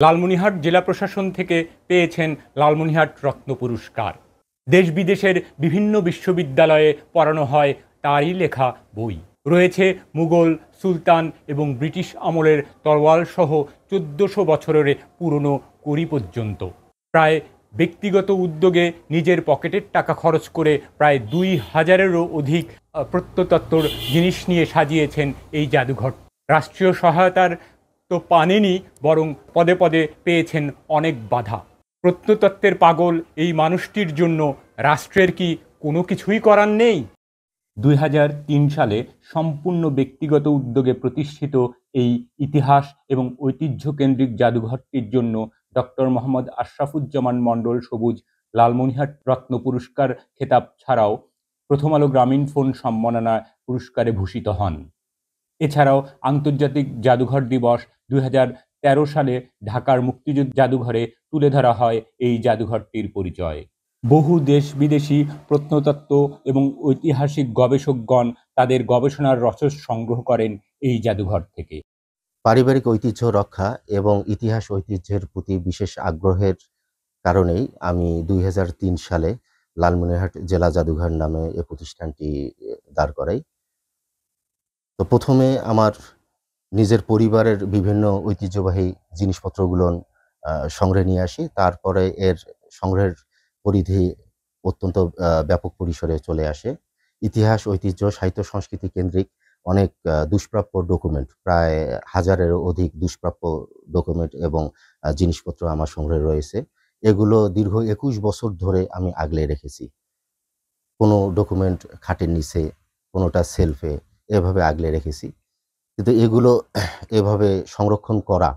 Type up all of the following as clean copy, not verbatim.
লালমনিরহাট জেলা প্রশাসন থেকে পেয়েছেন লালমনিরহাট রত্ন পুরস্কার। দেশ বিদেশের বিভিন্ন বিশ্ববিদ্যালয়ে পড়ানো হয় তারই লেখা বই। রয়েছে মুঘল, সুলতান এবং ব্রিটিশ আমলের তরোয়াল সহ ১৪০০ বছরের পুরনো কড়ি পর্যন্ত। প্রায় ব্যক্তিগত উদ্যোগে নিজের পকেটের টাকা খরচ করে প্রায় ২,০০০-এরও অধিক প্রত্নতত্ত্বর জিনিস নিয়ে সাজিয়েছেন এই জাদুঘর। রাষ্ট্রীয় সহায়তার তো পানেনি, বরং পদে পদে পেয়েছেন অনেক বাধা। প্রত্নতত্ত্বের পাগল এই মানুষটির জন্য রাষ্ট্রের কি কোনো কিছুই করার নেই? ২০০৩ সালে সম্পূর্ণ ব্যক্তিগত উদ্যোগে প্রতিষ্ঠিত এই ইতিহাস এবং ঐতিহ্য কেন্দ্রিক জাদুঘরটির জন্য ডক্টর মোহাম্মদ আশরাফুজ্জামান মণ্ডল সবুজ লালমনিরহাট রত্ন পুরস্কার খেতাব ছাড়াও প্রথম আলো গ্রামীণ ফোন সম্মাননা পুরস্কারে ভূষিত হন। এছাড়াও আন্তর্জাতিক জাদুঘর দিবস ২০১৩ সালে ঢাকার মুক্তিযুদ্ধ জাদুঘরে তুলে ধরা হয় এই জাদুঘরটির পরিচয়। বহু দেশ বিদেশি প্রত্নতত্ত্ব এবং ঐতিহাসিক গবেষকগণ তাদের গবেষণার রসদ সংগ্রহ করেন এই জাদুঘর থেকে। পারিবারিক ঐতিহ্য রক্ষা এবং ইতিহাস ঐতিহ্যের প্রতি বিশেষ আগ্রহের কারণেই আমি ২০০৩ সালে লালমনিরহাট জেলা জাদুঘর নামে এ প্রতিষ্ঠানটি দাঁড় করাই। তো প্রথমে আমার নিজের পরিবারের বিভিন্ন ঐতিহ্যবাহী জিনিসপত্রগুলো সংগ্রহে নিয়ে আসি। তারপরে এর সংগ্রহের পরিধি অত্যন্ত ব্যাপক পরিসরে চলে আসে। ইতিহাস, ঐতিহ্য, সাহিত্য, সংস্কৃতি কেন্দ্রিক অনেক দুষ্প্রাপ্য ডকুমেন্ট, প্রায় ১,০০০-এরও অধিক দুষ্প্রাপ্য ডকুমেন্ট এবং জিনিসপত্র আমার সংগ্রহে রয়েছে। এগুলো দীর্ঘ ২১ বছর ধরে আমি আগলে রেখেছি। কোনো ডকুমেন্ট খাটের নিচে, কোনোটা সেলফে, এভাবে আগলে রেখেছি। কিন্তু এগুলো এভাবে সংরক্ষণ করা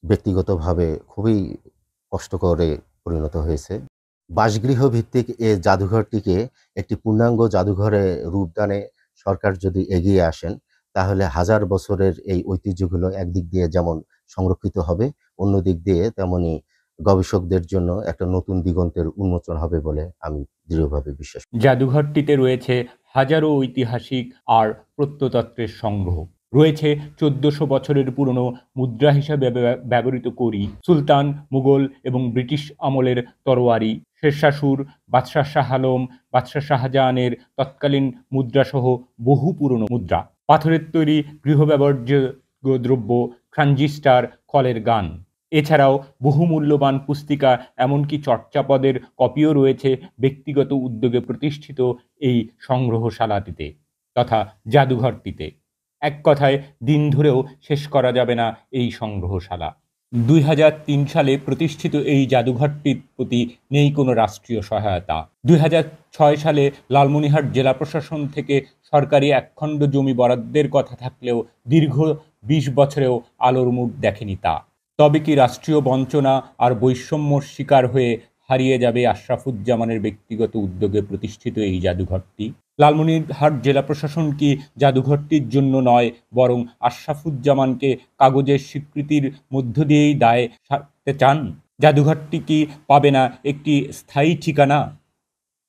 ব্যক্তিগতভাবে খুবই কষ্টকরে পরিণত হয়েছে। বাসগৃহ ভিত্তিক এ জাদুঘরটিকে একটি পূর্ণাঙ্গ জাদুঘরে রূপদানে সরকার যদি এগিয়ে আসেন, তাহলে হাজার বছরের এই ঐতিহ্যগুলো একদিক দিয়ে যেমন সংরক্ষিত হবে, অন্য দিক দিয়ে তেমনি গবেষকদের জন্য একটা নতুন দিগন্তের উন্মোচন হবে বলে আমি দৃঢ়ভাবে বিশ্বাস করি। জাদুঘরটিতে রয়েছে হাজারো ঐতিহাসিক আর প্রত্নতত্ত্বের সংগ্রহ। রয়েছে ১৪০০ বছরের পুরনো মুদ্রা হিসাবে ব্যবহৃত কড়ি, সুলতান, মুঘল এবং ব্রিটিশ আমলের তরোয়ারি, শেরশাহ, বাদশাহ শাহ আলম, বাদশাহ শাহজাহানের তৎকালীন মুদ্রাসহ বহু পুরনো মুদ্রা, পাথরের তৈরি গৃহব্যবহার্য দ্রব্য, ট্রানজিস্টার, কলের গান। এছাড়াও বহু মূল্যবান পুস্তিকা, এমনকি চর্যাপদের কপিও রয়েছে ব্যক্তিগত উদ্যোগে প্রতিষ্ঠিত এই সংগ্রহশালাটিতে তথা জাদুঘরটিতে। এক কথায় দিন ধরেও শেষ করা যাবে না এই সংগ্রহশালা। ২০০৩ সালে প্রতিষ্ঠিত এই জাদুঘরটির প্রতি নেই কোনো রাষ্ট্রীয় সহায়তা। ২০০৬ সালে লালমনিরহাট জেলা প্রশাসন থেকে সরকারি একখণ্ড জমি বরাদ্দের কথা থাকলেও দীর্ঘ ২০ বছরেও আলোর মুখ দেখেনি তা। তবে কি রাষ্ট্রীয় বঞ্চনা আর বৈষম্যর শিকার হয়ে হারিয়ে যাবে আশরাফুজ্জামানের ব্যক্তিগত উদ্যোগে প্রতিষ্ঠিত এই জাদুঘরটি? লালমনিরহাট জেলা প্রশাসন কি জাদুঘরটির জন্য নয়, বরং আশরাফুজ্জামানকে কাগজের স্বীকৃতির মধ্য দিয়েই দায় সারতে চান? জাদুঘরটি কি পাবে না একটি স্থায়ী ঠিকানা,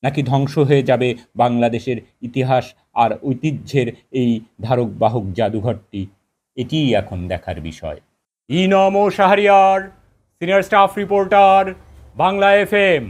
নাকি ধ্বংস হয়ে যাবে বাংলাদেশের ইতিহাস আর ঐতিহ্যের এই ধারক বাহক জাদুঘরটি? এটিই এখন দেখার বিষয়। ইনম ও Shahriar, senior staff reporter, Bangla FM।